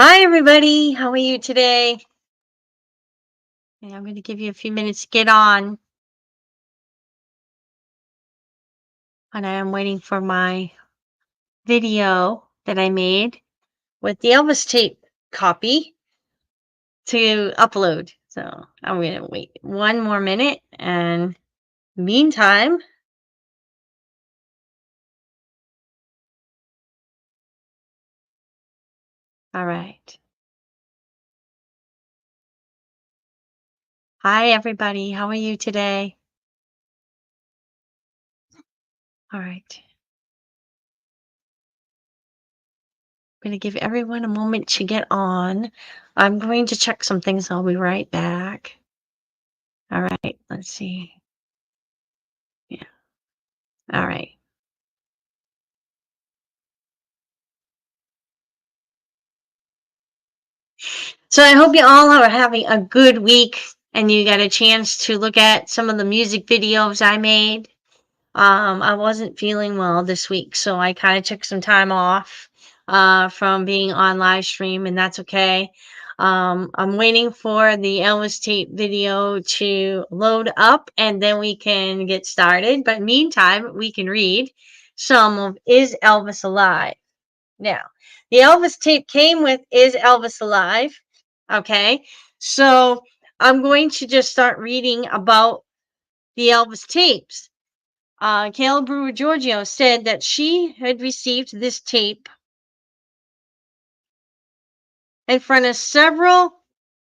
Hi, everybody. How are you today? I'm going to give you a few minutes to get on, and I am waiting for my video that I made with the Elvis tape copy to upload. So I'm going to wait one more minute, and meantime, all right. Hi, everybody. How are you today? All right. I'm going to give everyone a moment to get on. I'm going to check some things. I'll be right back. All right. Let's see. Yeah. All right. So I hope you all are having a good week and you got a chance to look at some of the music videos I made. I wasn't feeling well this week, so I kind of took some time off from being on live stream, and that's okay. I'm waiting for the Elvis tape video to load up, and then we can get started. But meantime, we can read some of Is Elvis Alive? Now, the Elvis tape came with Is Elvis Alive? Okay. So I'm going to just start reading about the Elvis tapes. Gail Brewer Giorgio said that she had received this tape in front of several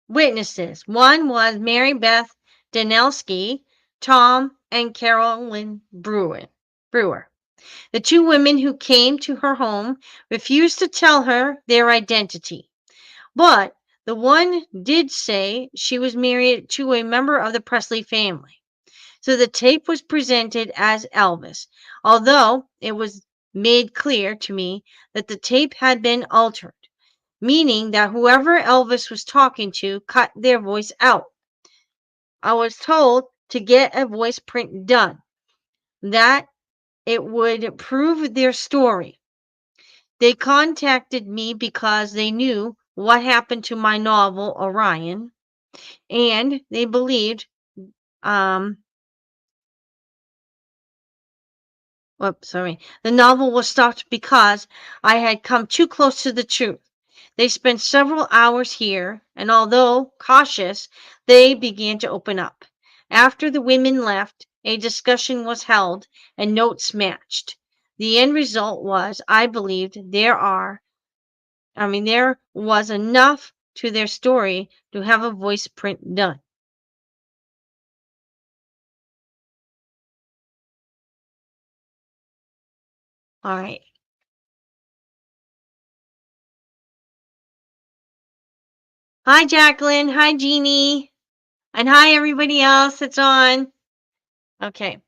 witnesses. One was Mary Beth Danelsky, Tom, and Carolyn Brewer. The two women who came to her home refused to tell her their identity. But the one did say she was married to a member of the Presley family. So the tape was presented as Elvis, although it was made clear to me that the tape had been altered, meaning that whoever Elvis was talking to cut their voice out. I was told to get a voice print done, that it would prove their story. They contacted me because they knew what happened to my novel, Orion, and they believed, um, the novel was stopped because I had come too close to the truth. They spent several hours here, and although cautious, they began to open up. After the women left, a discussion was held and notes matched. The end result was, I believed there was enough to their story to have a voice print done. All right. Hi, Jacqueline. Hi, Jeannie. And hi, everybody else that's on. Okay.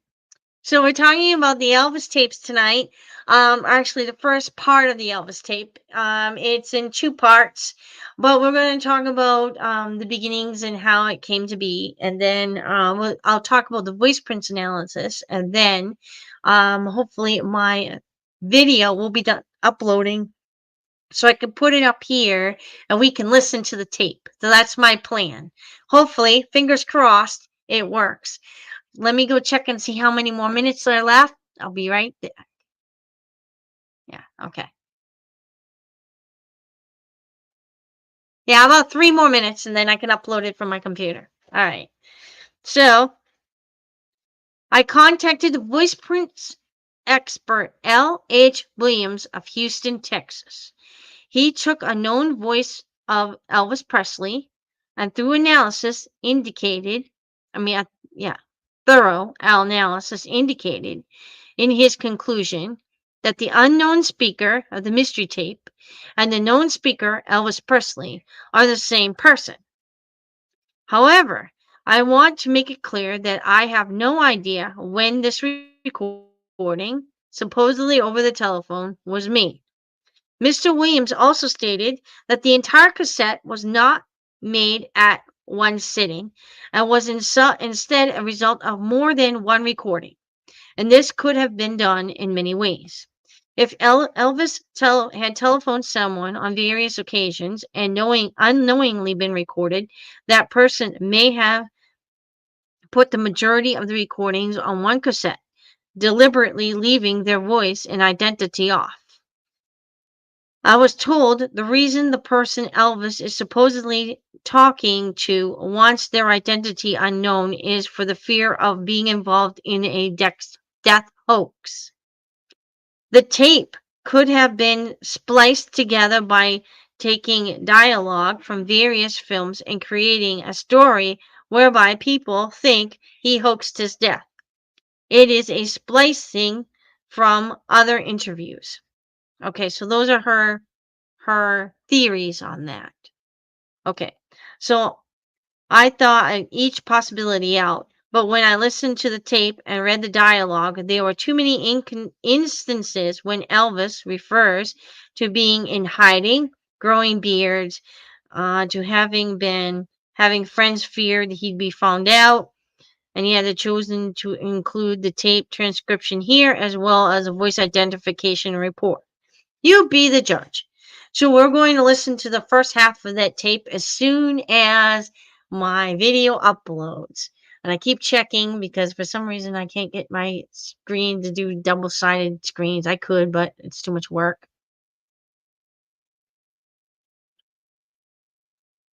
So we're talking about the Elvis tapes tonight. Actually, the first part of the Elvis tape. It's in two parts, but we're going to talk about the beginnings and how it came to be, and then I'll talk about the voice prints analysis, and then hopefully my video will be done uploading so I can put it up here and we can listen to the tape. So that's my plan. Hopefully, fingers crossed, it works. Let me go check and see how many more minutes are left. I'll be right there. Yeah, okay. Yeah, about 3 more minutes and then I can upload it from my computer. All right. So I contacted the voice prints expert L.H. Williams of Houston, Texas. He took a known voice of Elvis Presley and through analysis indicated, I mean, yeah, thorough analysis indicated in his conclusion that the unknown speaker of the mystery tape and the known speaker, Elvis Presley, are the same person. However, I want to make it clear that I have no idea when this recording, supposedly over the telephone, was made. Mr. Williams also stated that the entire cassette was not made at one sitting and was instead a result of more than one recording, and this could have been done in many ways. If Elvis had telephoned someone on various occasions and unknowingly been recorded, that person may have put the majority of the recordings on one cassette, deliberately leaving their voice and identity off. I was told the reason the person Elvis is supposedly talking to wants their identity unknown is for the fear of being involved in a death hoax. The tape could have been spliced together by taking dialogue from various films and creating a story whereby people think he hoaxed his death. It is a splicing from other interviews. Okay, so those are her theories on that. Okay, so I thought each possibility out, but when I listened to the tape and read the dialogue, there were too many instances when Elvis refers to being in hiding, growing beards, to having friends feared he'd be found out, and he had chosen to include the tape transcription here as well as a voice identification report. You be the judge. So we're going to listen to the first half of that tape as soon as my video uploads. And I keep checking because for some reason I can't get my screen to do double-sided screens. I could, but it's too much work.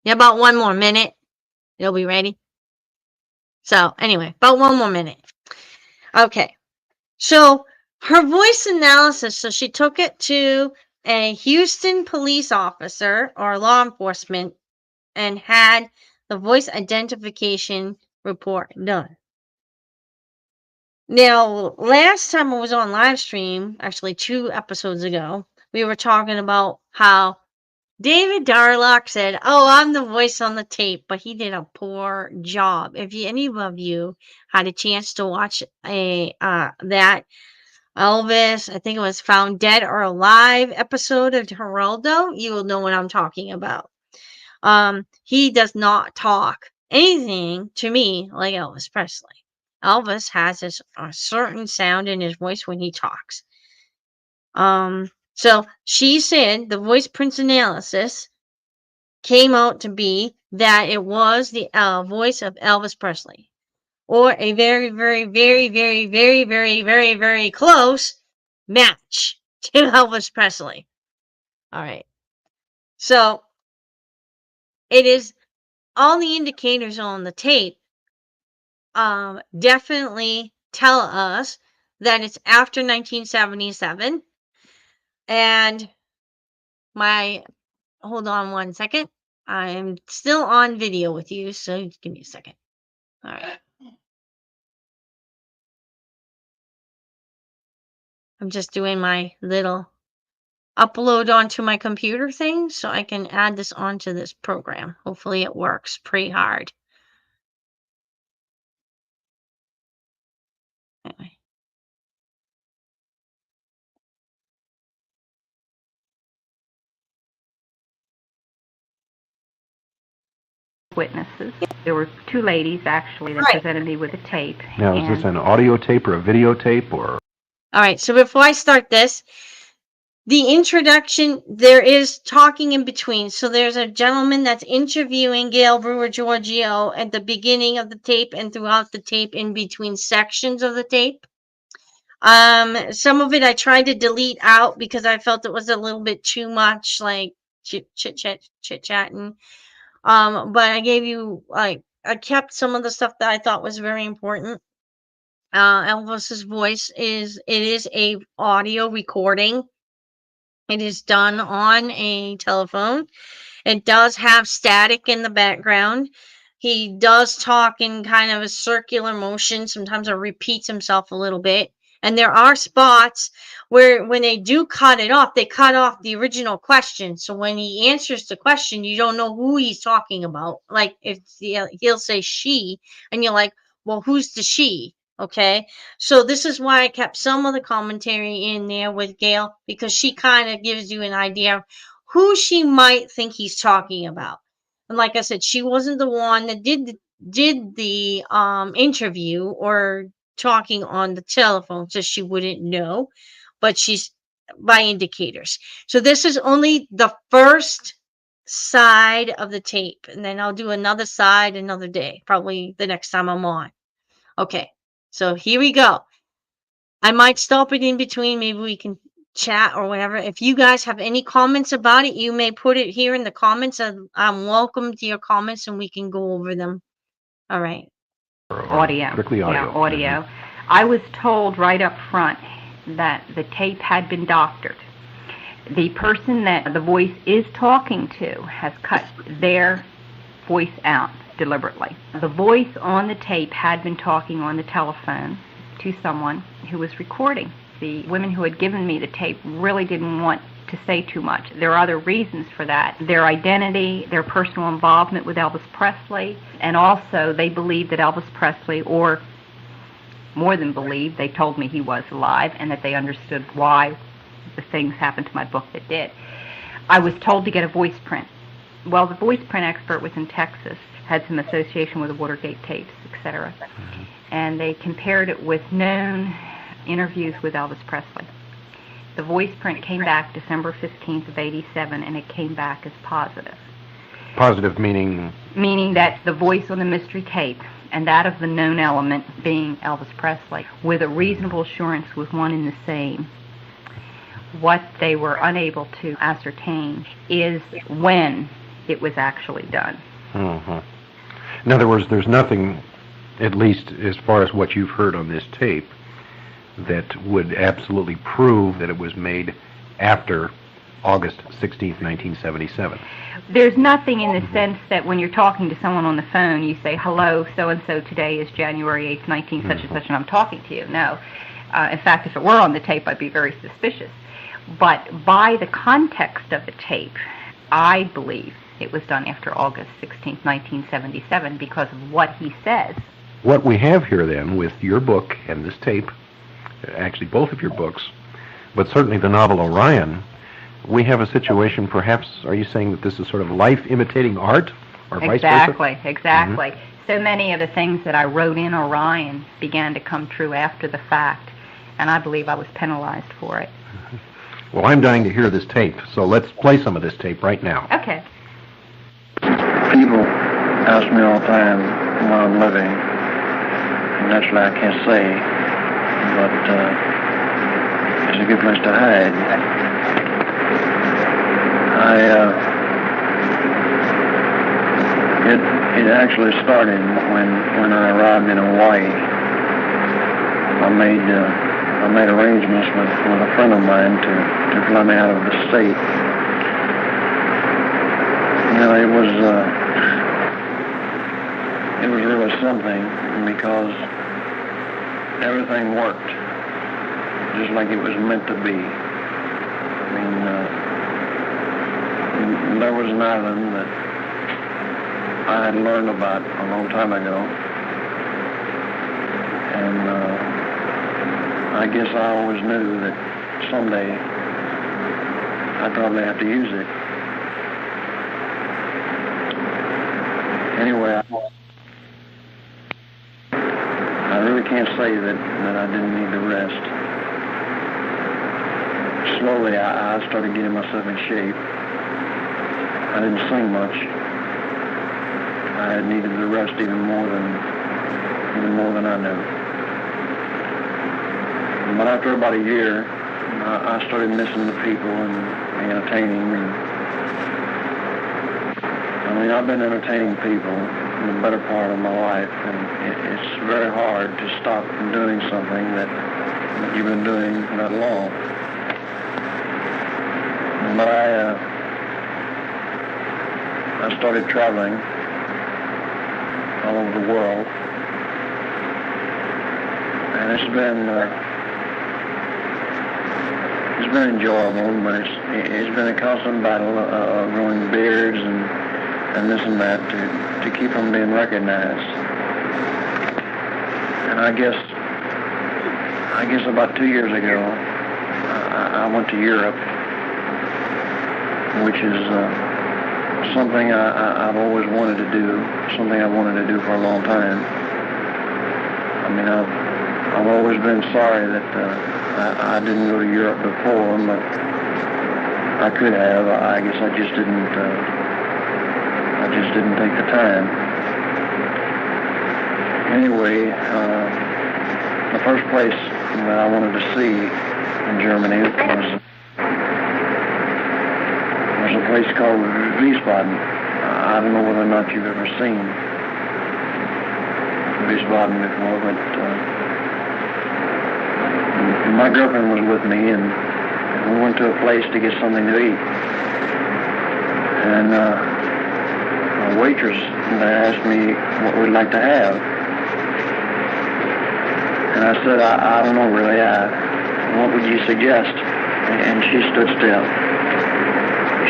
Yeah, about 1 more minute. It'll be ready. So anyway, about 1 more minute. Okay. So her voice analysis, so she took it to a Houston police officer or law enforcement and had the voice identification report done. Now, last time I was on live stream, actually 2 episodes ago, we were talking about how David Darlock said, "Oh, I'm the voice on the tape," but he did a poor job. If any of you had a chance to watch that Elvis, I think it was Found Dead or Alive episode of Geraldo, you will know what I'm talking about. He does not talk anything to me like Elvis Presley. Elvis has a certain sound in his voice when he talks. So she said the voice print analysis came out to be that it was the voice of Elvis Presley, or a very, very, very, very, very, very, very, very close match to Elvis Presley. All right. So it is all the indicators on the tape definitely tell us that it's after 1977. And hold on 1 second. I'm still on video with you, so give me a second. All right. I'm just doing my little upload onto my computer thing so I can add this onto this program. Hopefully it works pretty hard. Anyway. Witnesses. There were 2 ladies actually that presented me with a tape. Now, is this an audio tape or a videotape or? All right, so before I start this, the introduction, there is talking in between. So there's a gentleman that's interviewing Gail Brewer Giorgio at the beginning of the tape and throughout the tape in between sections of the tape. Some of it I tried to delete out because I felt it was a little bit too much, like chit-chatting. But I gave you, I kept some of the stuff that I thought was very important. Elvis's voice it is a audio recording. It is done on a telephone. It does have static in the background. He does talk in kind of a circular motion. Sometimes it repeats himself a little bit. And there are spots where when they do cut it off, they cut off the original question. So when he answers the question, you don't know who he's talking about. Like if he'll say she, and you're like, well, who's the she? Okay. So this is why I kept some of the commentary in there with Gail, because she kind of gives you an idea of who she might think he's talking about. And like I said, she wasn't the one that did the interview or talking on the telephone, so she wouldn't know. But she's by indicators. So this is only the first side of the tape, and then I'll do another side another day, probably the next time I'm on. Okay, so here we go. I might stop it in between. Maybe we can chat or whatever. If you guys have any comments about it, you may put it here in the comments. I'm welcome to your comments, and we can go over them. All right. Audio. Strictly audio. Yeah, audio. I was told right up front that the tape had been doctored. The person that the voice is talking to has cut their voice out deliberately. The voice on the tape had been talking on the telephone to someone who was recording. The women who had given me the tape really didn't want to say too much. There are other reasons for that. Their identity, their personal involvement with Elvis Presley, and also they believed that Elvis Presley, or more than believed, they told me he was alive, and that they understood why the things happened to my book that did. I was told to get a voice print. Well, the voice print expert was in Texas, had some association with the Watergate tapes, etc. And they compared it with known interviews with Elvis Presley. The voice print came back December 15th of 87, and it came back as positive. Positive meaning? Meaning that the voice on the mystery tape and that of the known element being Elvis Presley, with a reasonable assurance, was one and the same. What they were unable to ascertain is when it was actually done. In other words, there's nothing, at least as far as what you've heard on this tape, that would absolutely prove that it was made after August 16th, 1977. There's nothing in the sense that when you're talking to someone on the phone, you say, hello, so-and-so, today is January 8th, 19 such and such, and I'm talking to you. No. In fact, if it were on the tape, I'd be very suspicious. But by the context of the tape, I believe it was done after August 16th, 1977, because of what he says. What we have here, then, with your book and this tape, actually both of your books, but certainly the novel Orion, we have a situation, perhaps, are you saying that this is sort of life imitating art, or vice versa? Exactly. So many of the things that I wrote in Orion began to come true after the fact, and I believe I was penalized for it. Well, I'm dying to hear this tape, so let's play some of this tape right now. Okay. People ask me all the time where I'm living, and naturally I can't say, but it's a good place to hide. It actually started when I arrived in Hawaii. I made arrangements with a friend of mine to fly me out of the state. You know, it was really something, because everything worked just like it was meant to be. I mean, there was an island that I had learned about a long time ago, and I guess I always knew that someday I'd probably have to use it. Anyway, I really can't say that I didn't need the rest. Slowly, I started getting myself in shape. I didn't sing much. I had needed the rest even more than I knew. But after about a year, I started missing the people and the entertaining. And I mean, I've been entertaining people the better part of my life, and it's very hard to stop from doing something that you've been doing that long. But I started traveling all over the world, and it's been enjoyable, but it's been a constant battle of growing beards and this and that to keep from being recognized. And I guess about 2 years ago, I went to Europe, which is something I've always wanted to do, something I've wanted to do for a long time. I mean, I've always been sorry that I didn't go to Europe before, but I could have. I guess I just didn't. I just didn't take the time. Anyway, the first place that I wanted to see in Germany was a place called Wiesbaden. I don't know whether or not you've ever seen Wiesbaden before, but my girlfriend was with me, and we went to a place to get something to eat. And a waitress there asked me what we'd like to have. And I said, I don't know really. What would you suggest? And she stood still.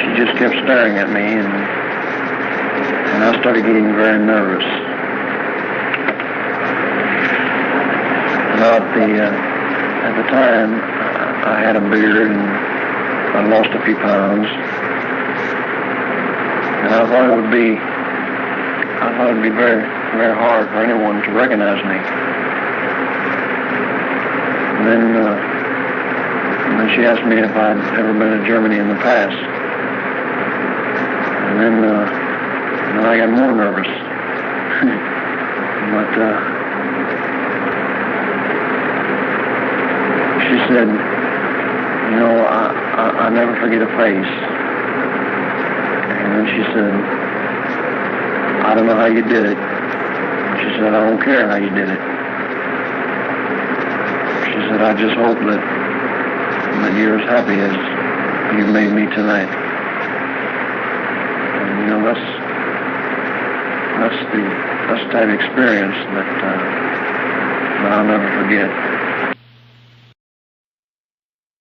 She just kept staring at me, and I started getting very nervous. At the time, I had a beard and I lost a few pounds, and I thought it would be very, very hard for anyone to recognize me. And then she asked me if I'd ever been to Germany in the past, and then I got more nervous. But she said, you know, I never forget a face. And then she said, I don't know how you did it. She said, I don't care how you did it. She said, I just hope that you're as happy as you made me tonight. And you know, that's the type of experience that I'll never forget.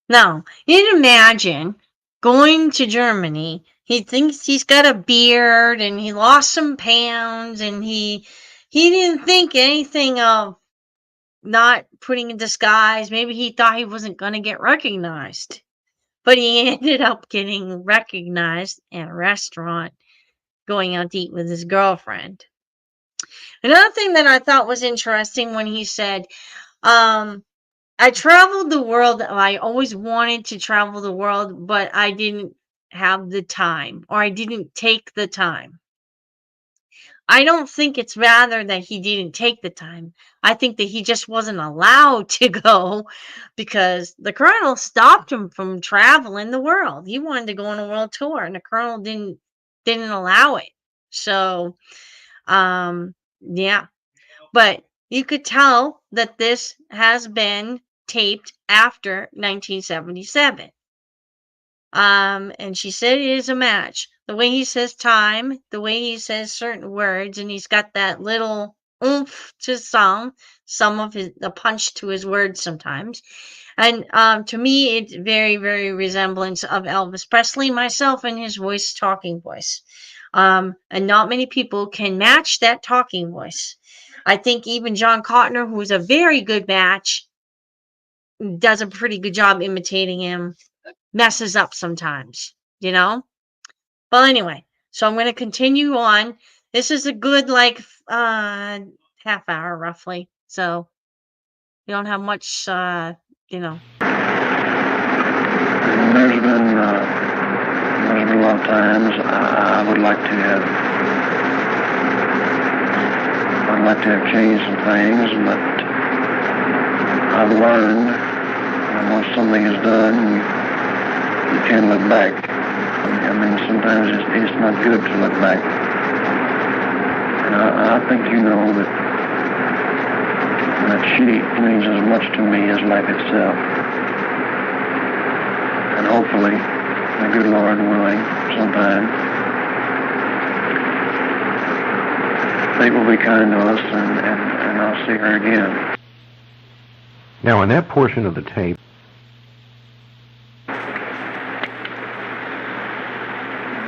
Now, you'd imagine going to Germany, he thinks he's got a beard and he lost some pounds and he didn't think anything of not putting a disguise. Maybe he thought he wasn't going to get recognized. But he ended up getting recognized at a restaurant going out to eat with his girlfriend. Another thing that I thought was interesting when he said, I traveled the world. I always wanted to travel the world, but I didn't have the time, or I didn't take the time. I don't think it's rather that he didn't take the time. I think that he just wasn't allowed to go because the colonel stopped him from traveling the world. He wanted to go on a world tour, and the colonel didn't allow it. So, yeah. But you could tell that this has been taped after 1977. And she said it is a match. The way he says time, the way he says certain words, and he's got that little oomph to some of the punch to his words sometimes. And to me, it's very, very resemblance of Elvis Presley, myself, and his voice, talking voice. And not many people can match that talking voice. I think even John Cotner, who's a very good match, does a pretty good job imitating him, messes up sometimes, you know? Well, anyway, so I'm going to continue on. This is a good, half hour, roughly. So we don't have much, you know. There's been a lot of times I would like to have changed some things, but I've learned that once something is done, you can't look back. I mean, sometimes it's not good to look back. And I think you know that she means as much to me as life itself. And hopefully, the good Lord willing, sometime, fate will be kind to us, and I'll see her again. Now, in that portion of the tape,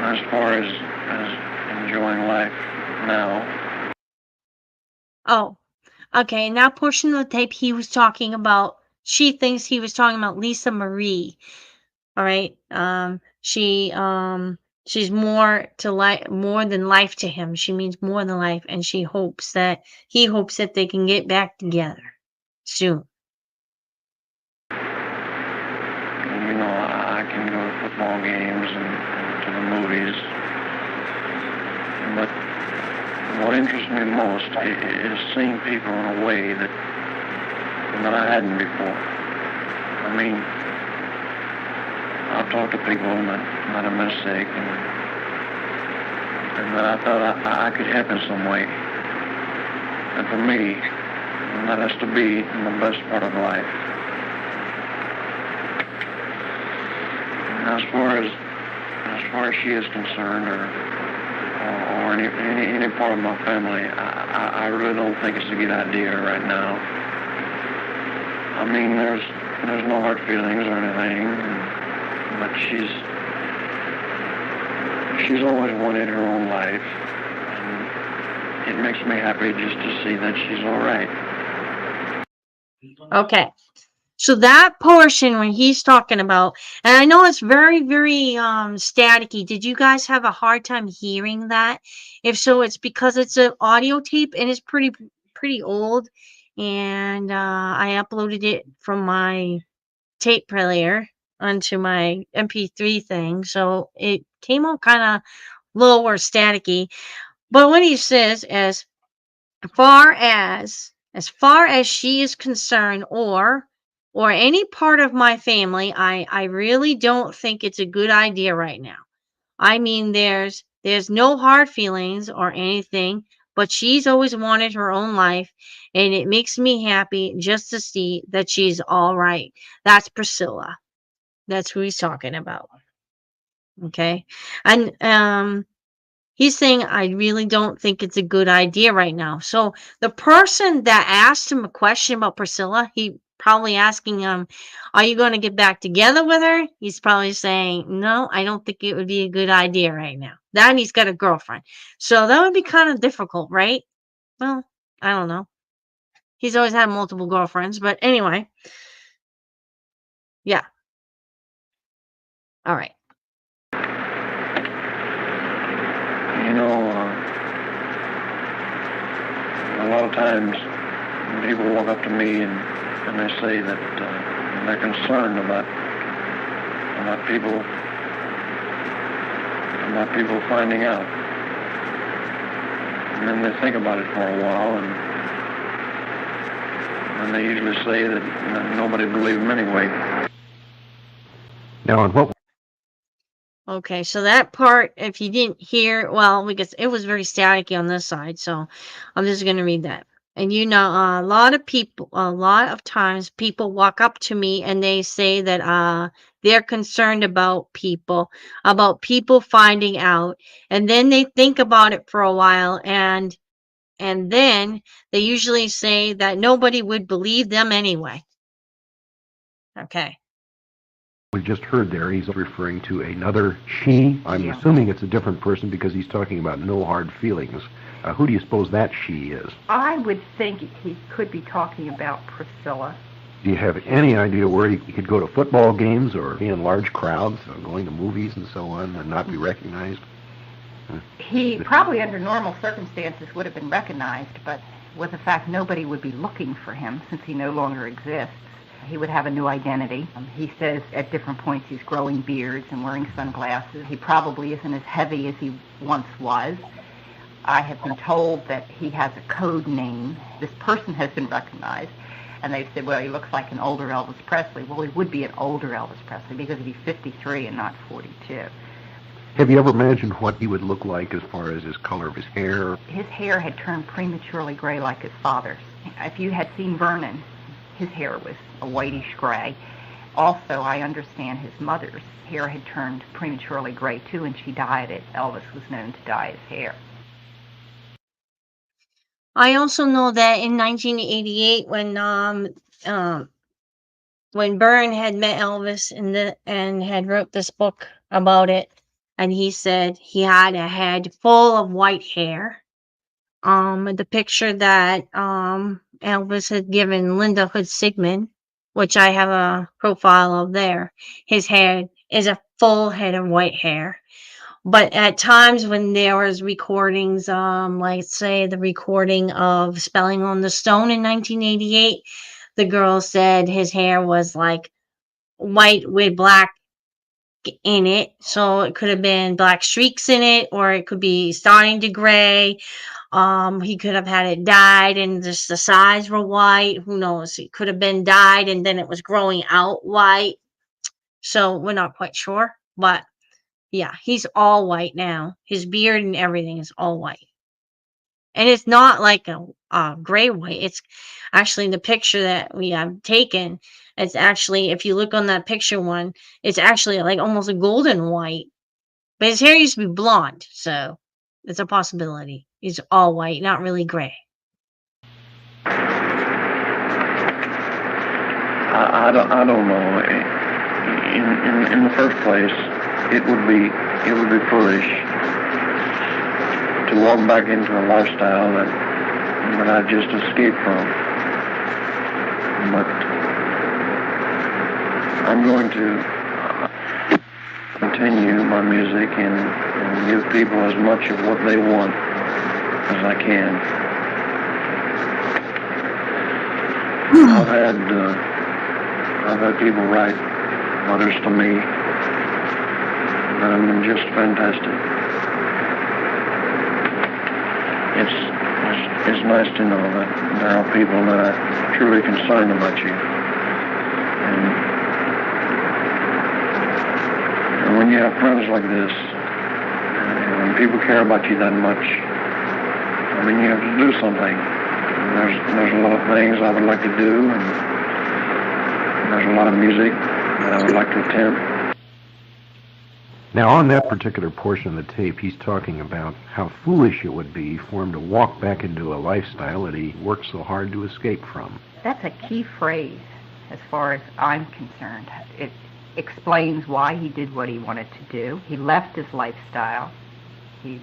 as far as enjoying life now. Oh, okay. In that portion of the tape, he was talking about, she thinks he was talking about Lisa Marie. All right. She's more than life to him. She means more than life, and he hopes that they can get back together soon. games and to the movies. But what interests me most is seeing people in a way that I hadn't before. I mean, I've talked to people that have been sick and that I thought I could help in some way. And for me, that has to be the best part of life. As far as she is concerned, or any part of my family, I really don't think it's a good idea right now. I mean, there's no hard feelings or anything, but she's always wanted her own life, and it makes me happy just to see that she's all right. Okay. So that portion when he's talking about, and I know it's very, very staticky. Did you guys have a hard time hearing that? If so, it's because it's an audio tape and it's pretty old. And I uploaded it from my tape player onto my MP3 thing. So it came out kind of low or staticky. But what he says, as far as she is concerned, or any part of my family, I really don't think it's a good idea right now. I mean, there's no hard feelings or anything, but she's always wanted her own life, and it makes me happy just to see that she's all right. That's Priscilla. That's who he's talking about. Okay. And he's saying, I really don't think it's a good idea right now. So the person that asked him a question about Priscilla, he probably asking him, are you going to get back together with her? He's probably saying, no, I don't think it would be a good idea right now. Then he's got a girlfriend. So that would be kind of difficult, right? Well, I don't know. He's always had multiple girlfriends, but anyway. Yeah. All right. You know, a lot of times people walk up to me and they say that they're concerned about people finding out. And then they think about it for a while, and they usually say that nobody believes them anyway. Now, and what? Okay, so that part, if you didn't hear, well, because it was very staticky on this side, so I'm just going to read that. And a lot of times people walk up to me and they say that they're concerned about people finding out, and then they think about it for a while, and then they usually say that nobody would believe them anyway. Okay. We just heard there, he's referring to another she. I'm assuming it's a different person because he's talking about no hard feelings. Who do you suppose that she is? I would think he could be talking about Priscilla. Do you have any idea where he could go to football games or be in large crowds, or going to movies and so on, and not be recognized? He probably, under normal circumstances, would have been recognized, but with the fact nobody would be looking for him since he no longer exists. He would have a new identity. He says at different points he's growing beards and wearing sunglasses. He probably isn't as heavy as he once was. I have been told that he has a code name. This person has been recognized, and they've said, well, he looks like an older Elvis Presley. Well, he would be an older Elvis Presley because he'd be 53 and not 42. Have you ever imagined what he would look like as far as his color of his hair? His hair had turned prematurely gray like his father's. If you had seen Vernon, his hair was a whitish gray. Also, I understand his mother's hair had turned prematurely gray too, and she dyed it. Elvis was known to dye his hair. I also know that in 1988, when Byrne had met Elvis and had wrote this book about it, and he said he had a head full of white hair. The picture that Elvis had given Linda Hood Sigmund, which I have a profile of there, his head is a full head of white hair. But at times when there was recordings, like say the recording of Spelling on the Stone in 1988, the girl said his hair was like white with black in it. So it could have been black streaks in it, or it could be starting to gray. He could have had it dyed and just the sides were white. Who knows? It could have been dyed and then it was growing out white. So we're not quite sure. But yeah, he's all white now. His beard and everything is all white. And it's not like a gray white. It's actually the picture that we have taken. It's actually, if you look on that picture one, it's actually like almost a golden white. But his hair used to be blonde, so it's a possibility. He's all white, not really gray. I don't know. In the first place, it would be foolish to walk back into a lifestyle that I just escaped from. But I'm going to continue my music and give people as much of what they want as I can. I've had people write letters to me that have been just fantastic. It's nice to know that there are people that are truly concerned about you. And when you have friends like this, and when people care about you that much, I mean, you have to do something. And there's a lot of things I would like to do, and there's a lot of music that I would like to attempt. Now, on that particular portion of the tape, he's talking about how foolish it would be for him to walk back into a lifestyle that he worked so hard to escape from. That's a key phrase as far as I'm concerned. It explains why he did what he wanted to do. He left his lifestyle. He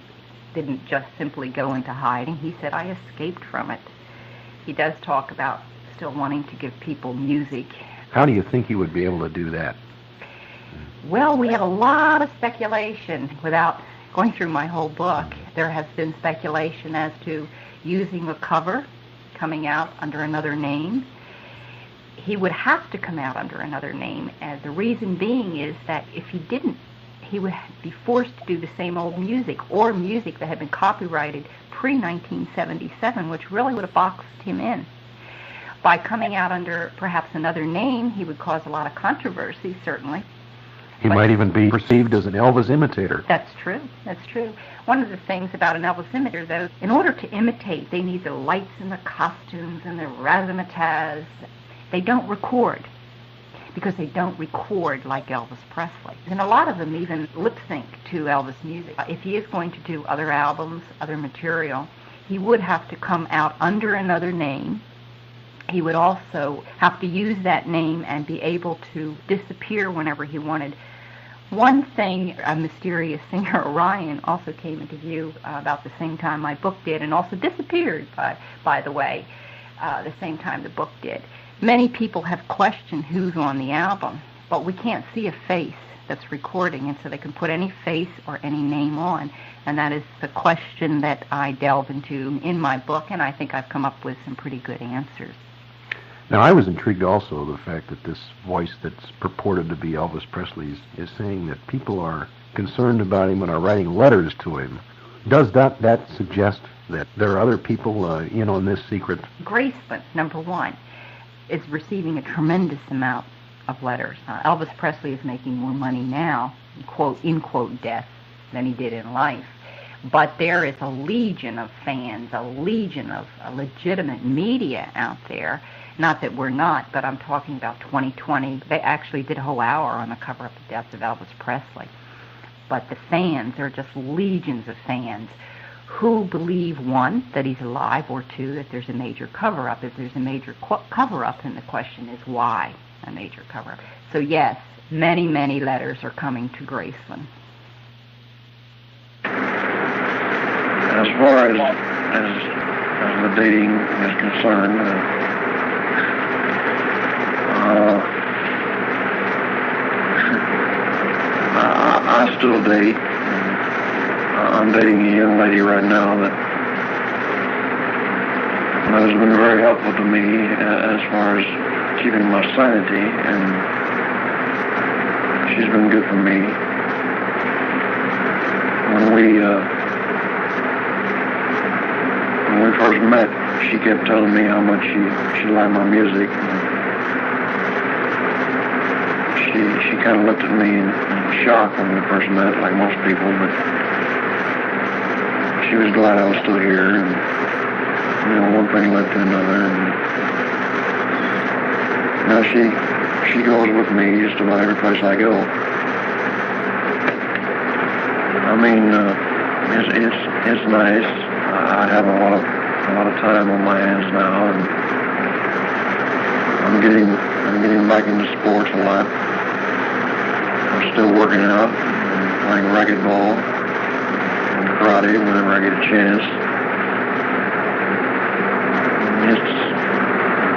didn't just simply go into hiding. He said, I escaped from it. He does talk about still wanting to give people music. How do you think he would be able to do that? Well, we have a lot of speculation. Without going through my whole book, there has been speculation as to using a cover, coming out under another name. He would have to come out under another name, and the reason being is that if he didn't, he would be forced to do the same old music, or music that had been copyrighted pre-1977, which really would have boxed him in. By coming out under perhaps another name, he would cause a lot of controversy, certainly. He might even be perceived as an Elvis imitator. That's true. That's true. One of the things about an Elvis imitator, though, in order to imitate, they need the lights and the costumes and the razzmatazz. They don't record, because they don't record like Elvis Presley. And a lot of them even lip sync to Elvis music. If he is going to do other albums, other material, he would have to come out under another name. He would also have to use that name and be able to disappear whenever he wanted. One thing, a mysterious singer, Orion, also came into view about the same time my book did, and also disappeared, by the way, the same time the book did. Many people have questioned who's on the album, but we can't see a face that's recording, and so they can put any face or any name on, and that is the question that I delve into in my book, and I think I've come up with some pretty good answers. Now, I was intrigued also the fact that this voice that's purported to be Elvis Presley's is saying that people are concerned about him and are writing letters to him. Does that suggest that there are other people in on this secret? Graceland, number one, is receiving a tremendous amount of letters. Elvis Presley is making more money now, in quote, death, than he did in life. But there is a legion of fans, a legion of legitimate media out there. Not that we're not, but I'm talking about 2020. They actually did a whole hour on the cover-up the death of Elvis Presley. But the fans are just legions of fans who believe, one, that he's alive, or two, that there's a major cover-up. If there's a major cover-up, then the question is why a major cover-up. So yes, many, many letters are coming to Graceland. As far as the dating is concerned, I still date. I'm dating a young lady right now that has been very helpful to me as far as keeping my sanity, and she's been good for me. When we first met, she kept telling me how much she liked my music. She kind of looked at me in shock when we first met, like most people, but she was glad I was still here, and one thing led to another, and now she goes with me just about every place I go. I mean, it's nice. I have a lot of time on my hands now, and I'm getting back into sports a lot. I'm still working out, and playing racquetball and karate whenever I get a chance.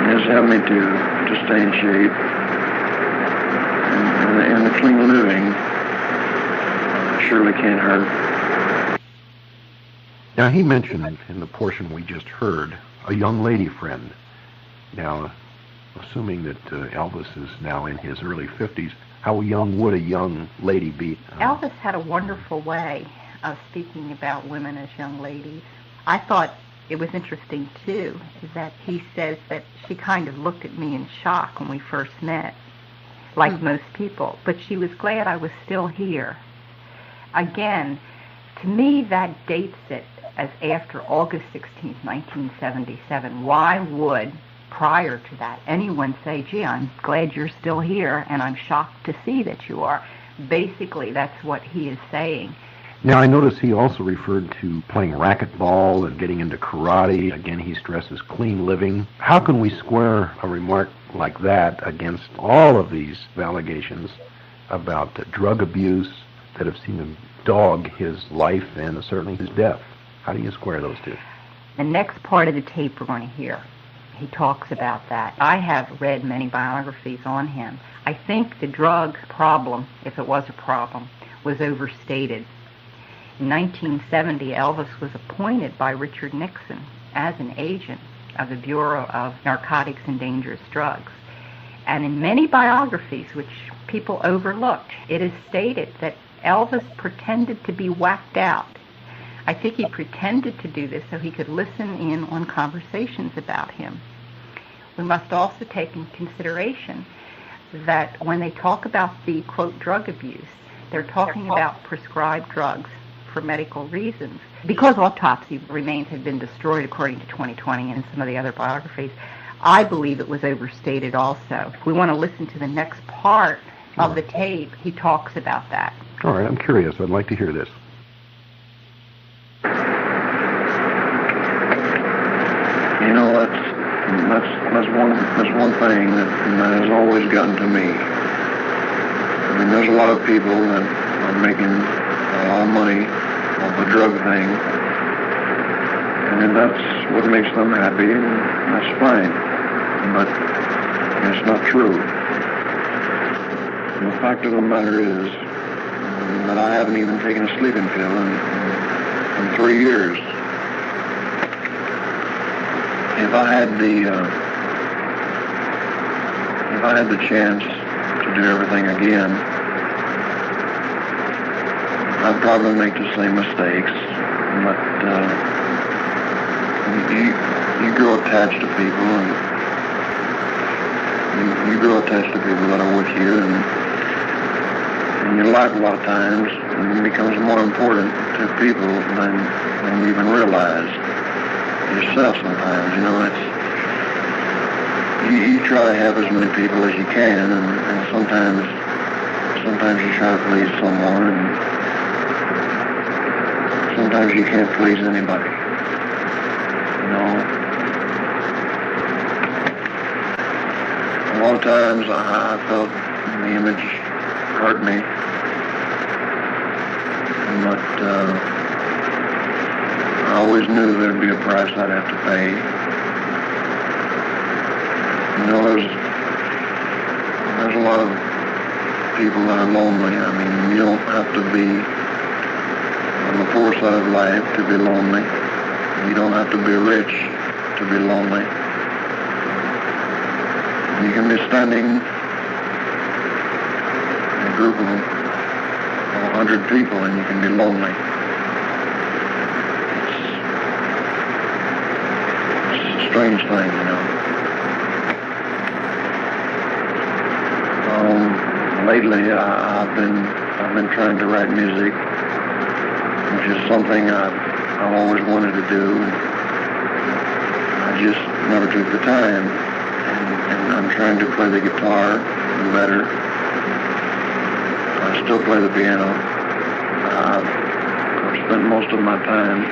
It's helped me to stay in shape, and the clean living surely can't hurt. Now, he mentioned in the portion we just heard a young lady friend. Now, assuming that Elvis is now in his early 50s, how young would a young lady be? Elvis had a wonderful way of speaking about women as young ladies. I thought it was interesting, too, is that he says that she kind of looked at me in shock when we first met, like most people, but she was glad I was still here. Again, to me, that dates it as after August 16, 1977. Why would, prior to that, anyone say, gee, I'm glad you're still here, and I'm shocked to see that you are? Basically, that's what he is saying. Now, I notice he also referred to playing racquetball and getting into karate. Again, he stresses clean living. How can we square a remark like that against all of these allegations about drug abuse that have seemed to dog his life and certainly his death? How do you square those two? The next part of the tape we're going to hear, he talks about that. I have read many biographies on him. I think the drug problem, if it was a problem, was overstated. In 1970, Elvis was appointed by Richard Nixon as an agent of the Bureau of Narcotics and Dangerous Drugs. And in many biographies, which people overlooked, it is stated that Elvis pretended to be whacked out. I think he pretended to do this so he could listen in on conversations about him. We must also take in consideration that when they talk about the, quote, drug abuse, they're talking about prescribed drugs for medical reasons. Because autopsy remains have been destroyed according to 2020 and some of the other biographies, I believe it was overstated also. If we want to listen to the next part of the tape, he talks about that. All right, I'm curious. I'd like to hear this. That's one thing that has always gotten to me. I mean, there's a lot of people that are making a lot of money off the drug thing, and that's what makes them happy, and that's fine. But it's not true. And the fact of the matter is that I haven't even taken a sleeping pill in 3 years. If I had the chance to do everything again, I'd probably make the same mistakes. But you grow attached to people, and you grow attached to people that are with you, and your life a lot of times becomes more important to people than you even realize. Yourself sometimes, you try to have as many people as you can, and sometimes you try to please someone, and sometimes you can't please anybody. A lot of times I felt the image hurt me, but I always knew there'd be a price I'd have to pay. There's a lot of people that are lonely. I mean, you don't have to be on the poor side of life to be lonely. You don't have to be rich to be lonely. You can be standing group of 100 people and you can be lonely. It's a strange thing, you know. Lately, I've been trying to write music, which is something I've always wanted to do. I just never took the time, and I'm trying to play the guitar better. I still play the piano. I've spent most of my time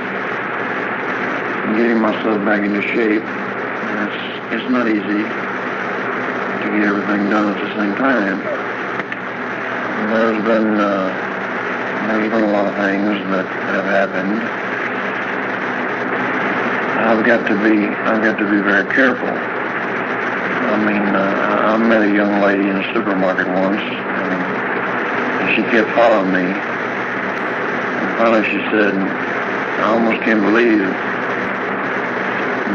getting myself back into shape, and it's not easy to get everything done at the same time. There's been a lot of things that have happened. I've got to be very careful. I mean, I met a young lady in a supermarket once, and she kept following me. And finally she said, "I almost can't believe it,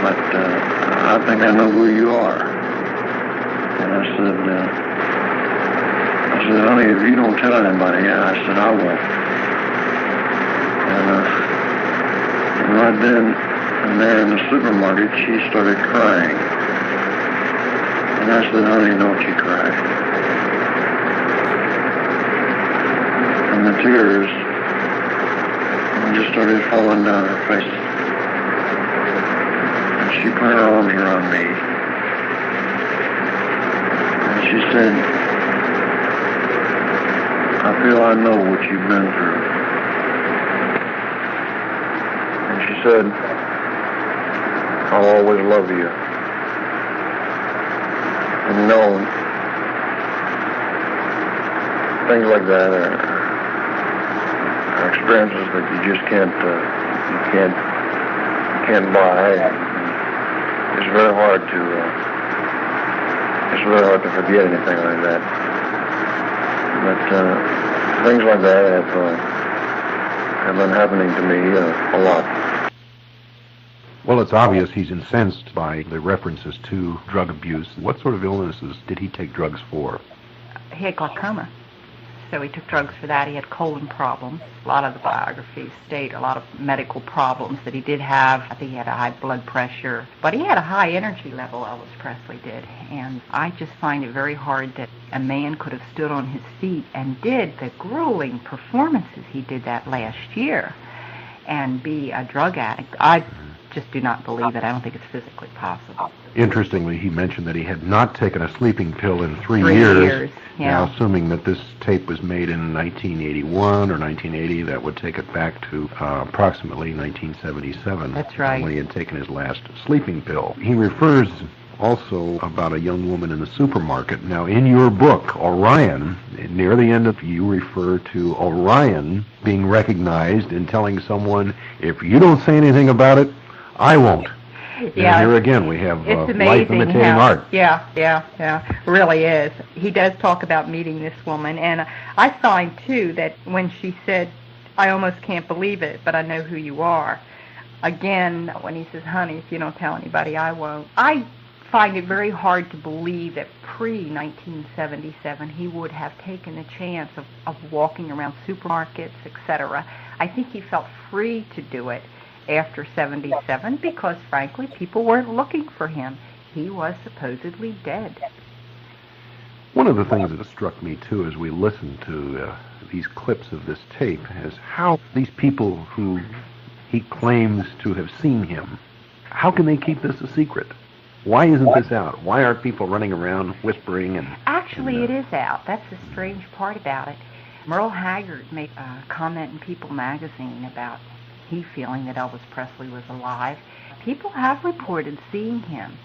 but I think I know who you are." And I said, "Honey, if you don't tell anybody," I said, "I won't." And right then and there in the supermarket, she started crying. And I said, "Honey, don't you cry." And the tears just started falling down her face. And she put her arms around me. And she said, "I feel I know what you've been through." And she said, "I'll always love you." And you know, things like that are experiences that you just can't buy. It's very hard to forget anything like that. But things like that have been happening to me a lot. Well, it's obvious he's incensed by the references to drug abuse. What sort of illnesses did he take drugs for? He had glaucoma, so he took drugs for that. He had colon problems. A lot of the biographies state a lot of medical problems that he did have. I think he had a high blood pressure, but he had a high energy level, Elvis Presley did. And I just find it very hard that a man could have stood on his feet and did the grueling performances he did that last year and be a drug addict. I just do not believe it. I don't think it's physically possible. Interestingly, he mentioned that he had not taken a sleeping pill in 3 3 years. Yeah. Now, assuming that this tape was made in 1981 or 1980, that would take it back to approximately 1977. That's right. When he had taken his last sleeping pill. He refers also about a young woman in the supermarket. Now, in your book, Orion, near the end of you refer to Orion being recognized and telling someone, "If you don't say anything about it, I won't." Yeah, and here again we have it's life amazing imitating how, art. Yeah, really is. He does talk about meeting this woman, and I find too that when she said, "I almost can't believe it, but I know who you are," again, when he says, "Honey, if you don't tell anybody, I won't," I find it very hard to believe that pre-1977 he would have taken the chance of walking around supermarkets, etc. I think he felt free to do it after 77 because, frankly, people weren't looking for him. He was supposedly dead. One of the things that struck me, too, as we listened to these clips of this tape is how these people who he claims to have seen him, how can they keep this a secret? Why isn't this out? Why aren't people running around whispering? Actually, it is out. That's the strange part about it. Merle Haggard made a comment in People magazine about he feeling that Elvis Presley was alive. People have reported seeing him.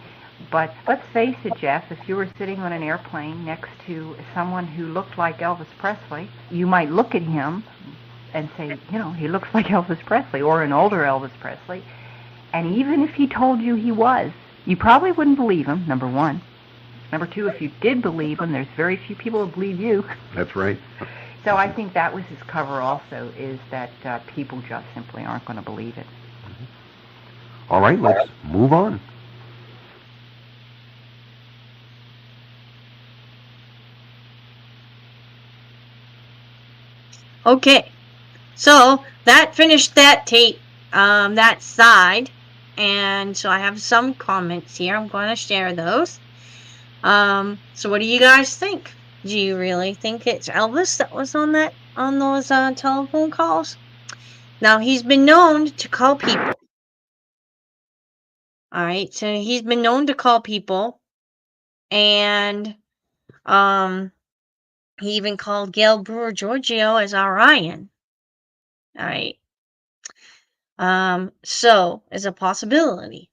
But let's face it, Jeff, if you were sitting on an airplane next to someone who looked like Elvis Presley, you might look at him and say, he looks like Elvis Presley or an older Elvis Presley. And even if he told you he was, you probably wouldn't believe him, number one. Number two, if you did believe him, there's very few people who believe you. That's right. So I think that was his cover also, is that people just simply aren't going to believe it. All right, let's move on. Okay, so that finished that tape, that side, and so I have some comments here. I'm going to share those. So what do you guys think? Do you really think it's Elvis that was on those telephone calls? Now he's been known to call people. All right, so he's been known to call people, and he even called Gail Brewer Giorgio as Orion. All right. So as a possibility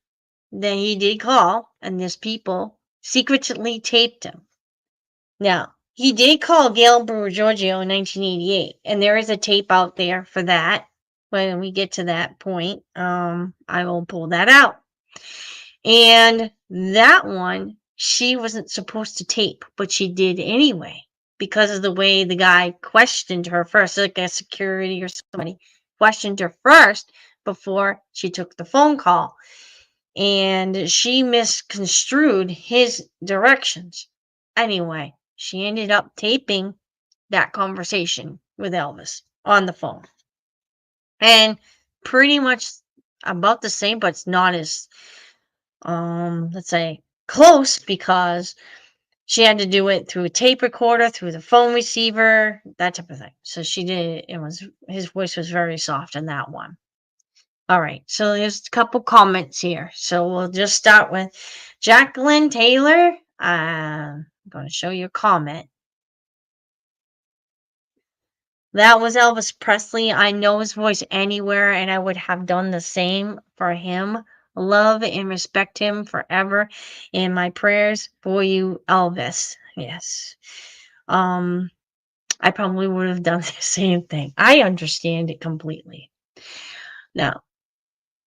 that he did call, and these people secretly taped him. Now, he did call Gail Brewer Giorgio in 1988, and there is a tape out there for that. When we get to that point, I will pull that out. And that one, she wasn't supposed to tape, but she did anyway, because of the way the guy questioned her first, like a security or somebody questioned her first before she took the phone call. And she misconstrued his directions. Anyway, she ended up taping that conversation with Elvis on the phone. And pretty much about the same, but it's not as let's say close, because she had to do it through a tape recorder, through the phone receiver, that type of thing. So she did it was his voice was very soft in that one. All right, so there's a couple comments here. So we'll just start with Jacqueline Taylor. I'm going to show you a comment. That was Elvis Presley. I know his voice anywhere, and I would have done the same for him. Love and respect him forever. In my prayers for you, Elvis. Yes. I probably would have done the same thing. I understand it completely. Now,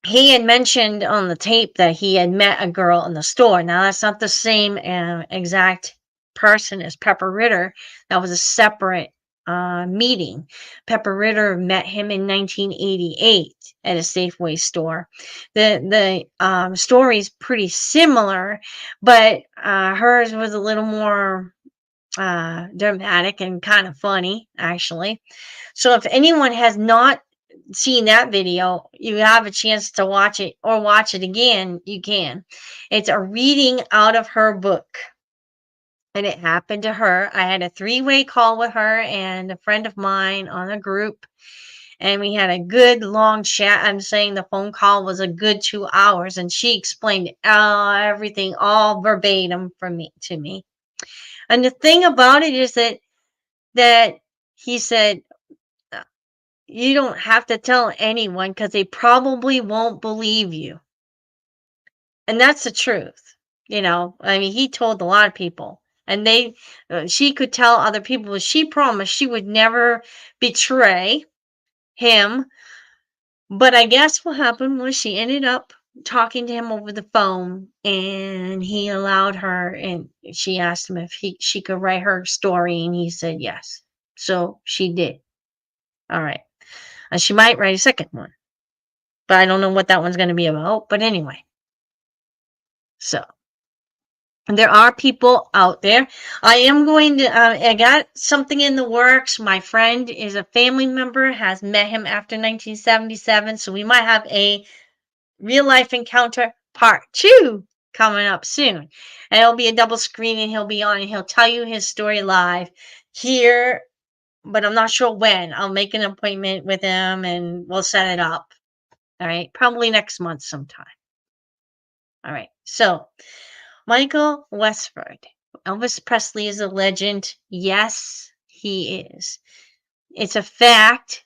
he had mentioned on the tape that he had met a girl in the store. Now, that's not the same exact person as Pepper Ritter. That was a separate meeting. Pepper Ritter met him in 1988 at a Safeway store. The story is pretty similar, but hers was a little more dramatic and kind of funny, actually. So if anyone has not seen that video, you have a chance to watch it or watch it again, you can. It's a reading out of her book. And it happened to her. I had a 3-way call with her and a friend of mine on a group. And we had a good long chat. I'm saying the phone call was a good 2 hours. And she explained everything all verbatim to me. And the thing about it is that he said, you don't have to tell anyone because they probably won't believe you. And that's the truth. I mean, he told a lot of people, and she could tell other people, but she promised she would never betray him. But I guess what happened was she ended up talking to him over the phone, and he allowed her, and she asked him if she could write her story, and he said yes. So she did. All right. And she might write a second one, but I don't know what that one's going to be about. But anyway, so there are people out there. I am going to, I got something in the works. My friend is a family member, has met him after 1977. So we might have a real life encounter part 2 coming up soon. And it'll be a double screen, and he'll be on, and he'll tell you his story live here, but I'm not sure when. I'll make an appointment with him and we'll set it up. All right. Probably next month sometime. All right. So, Michael Westford. Elvis Presley is a legend. Yes, he is. It's a fact,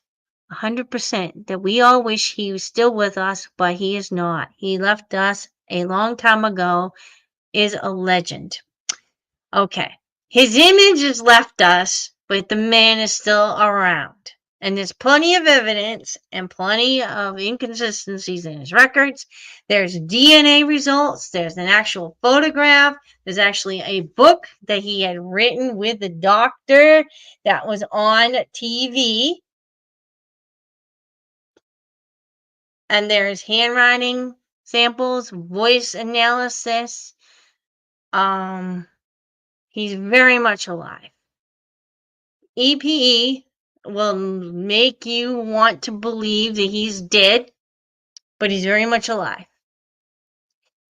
100%, that we all wish he was still with us, but he is not. He left us a long time ago, is a legend. Okay. His image has left us, but the man is still around. And there's plenty of evidence and plenty of inconsistencies in his records. There's DNA results. There's an actual photograph. There's actually a book that he had written with the doctor that was on TV. And there's handwriting samples, voice analysis. He's very much alive. EPE will make you want to believe that he's dead, but he's very much alive.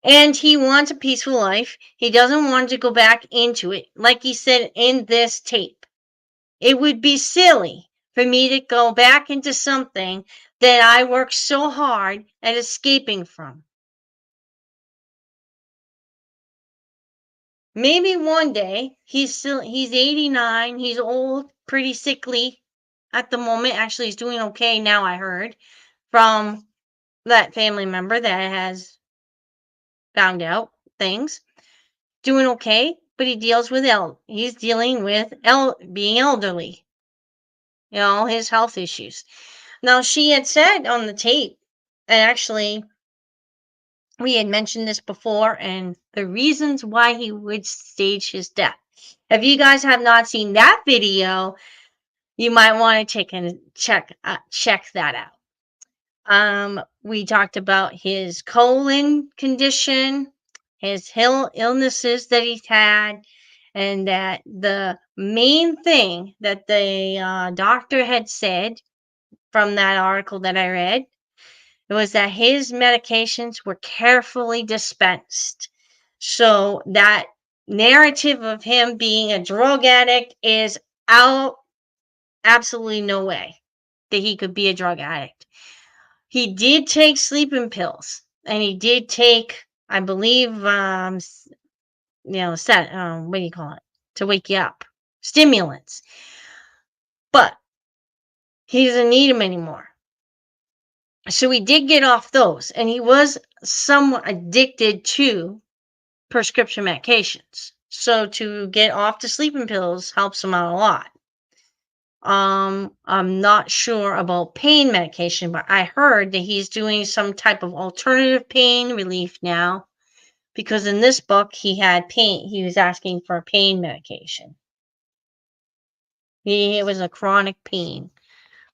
And he wants a peaceful life. He doesn't want to go back into it. Like he said in this tape, it would be silly for me to go back into something that I worked so hard at escaping from. Maybe one day he's 89, he's old, pretty sickly at the moment. Actually, he's doing okay now, I heard from that family member that has found out things. Doing okay, but he deals with he's dealing with being elderly. His health issues. Now, she had said on the tape, and actually we had mentioned this before, and the reasons why he would stage his death. If you guys have not seen that video, you might want to take and check that out. We talked about his colon condition, his illnesses that he's had, and that the main thing that the doctor had said from that article that I read was that his medications were carefully dispensed. So that narrative of him being a drug addict is out. Absolutely no way that he could be a drug addict. He did take sleeping pills, and he did take, I believe, what do you call it, to wake you up, stimulants. But he doesn't need them anymore. So he did get off those, and he was somewhat addicted to prescription medications. So to get off the sleeping pills helps him out a lot. I'm not sure about pain medication, but I heard that he's doing some type of alternative pain relief now, because in this book he had pain. He was asking for a pain medication. It was a chronic pain.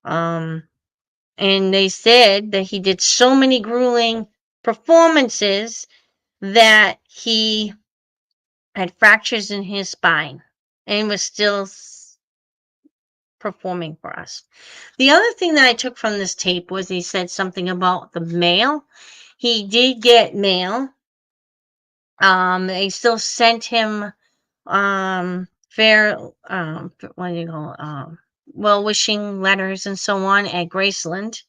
And they said that he did so many grueling performances that he had fractures in his spine and was still performing for us. The other thing that I took from this tape was he said something about the mail. He did get mail. They still sent him fair what do you call it? Well-wishing letters and so on at Graceland.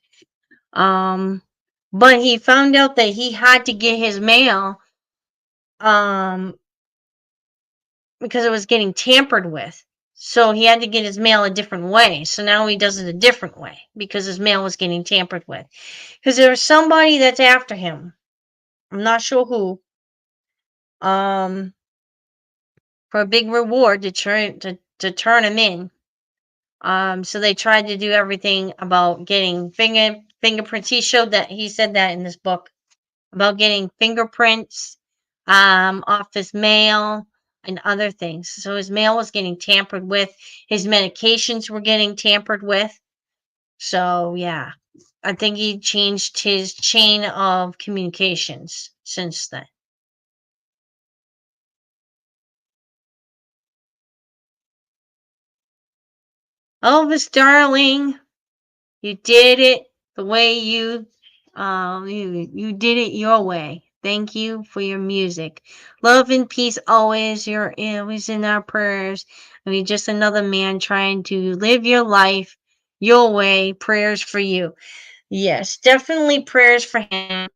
But he found out that he had to get his mail because it was getting tampered with. So he had to get his mail a different way. So now he does it a different way because his mail was getting tampered with. Because there was somebody that's after him. I'm not sure who. For a big reward to turn him in. So they tried to do everything about getting fingerprints. He said that in this book about getting fingerprints off his mail and other things. So his mail was getting tampered with. His medications were getting tampered with. So yeah, I think he changed his chain of communications since then. Elvis, darling, you did it the way you did it your way. Thank you for your music. Love and peace always. You're always in our prayers. I mean, just another man trying to live your life your way. Prayers for you. Yes, definitely prayers for him.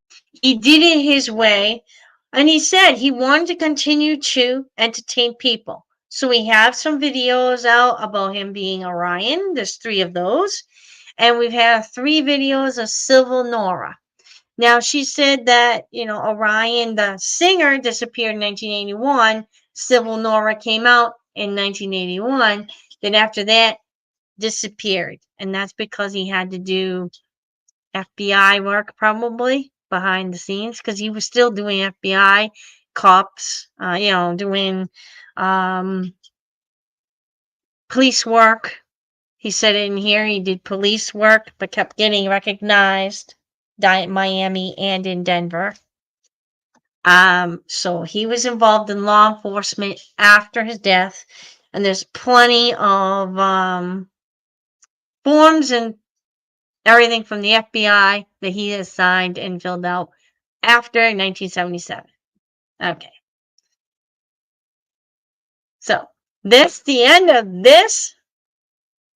He did it his way. And he said he wanted to continue to entertain people. So we have some videos out about him being Orion. There's 3 of those. And we've had 3 videos of Civil Nora. Now, she said that, Orion, the singer, disappeared in 1981. Civil Nora came out in 1981. Then after that, disappeared. And that's because he had to do FBI work, probably, behind the scenes, because he was still doing FBI cops, doing police work. He said in here he did police work, but kept getting recognized in Miami and in Denver. So he was involved in law enforcement after his death, and there's plenty of forms and everything from the FBI that he has signed and filled out after 1977. Okay. So, this the end of this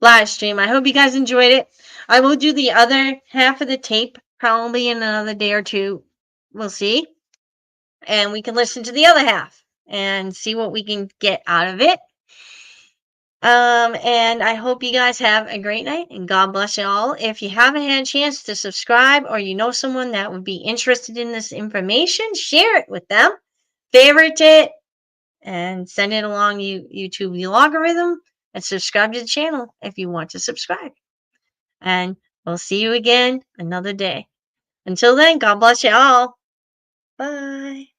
live stream. I hope you guys enjoyed it. I will do the other half of the tape probably in another day or two. We'll see. And we can listen to the other half and see what we can get out of it. And I hope you guys have a great night and God bless you all. If you haven't had a chance to subscribe or you know someone that would be interested in this information, share it with them, favorite it, and send it along YouTube the algorithm and subscribe to the channel if you want to subscribe. And we'll see you again another day. Until then, God bless you all. Bye.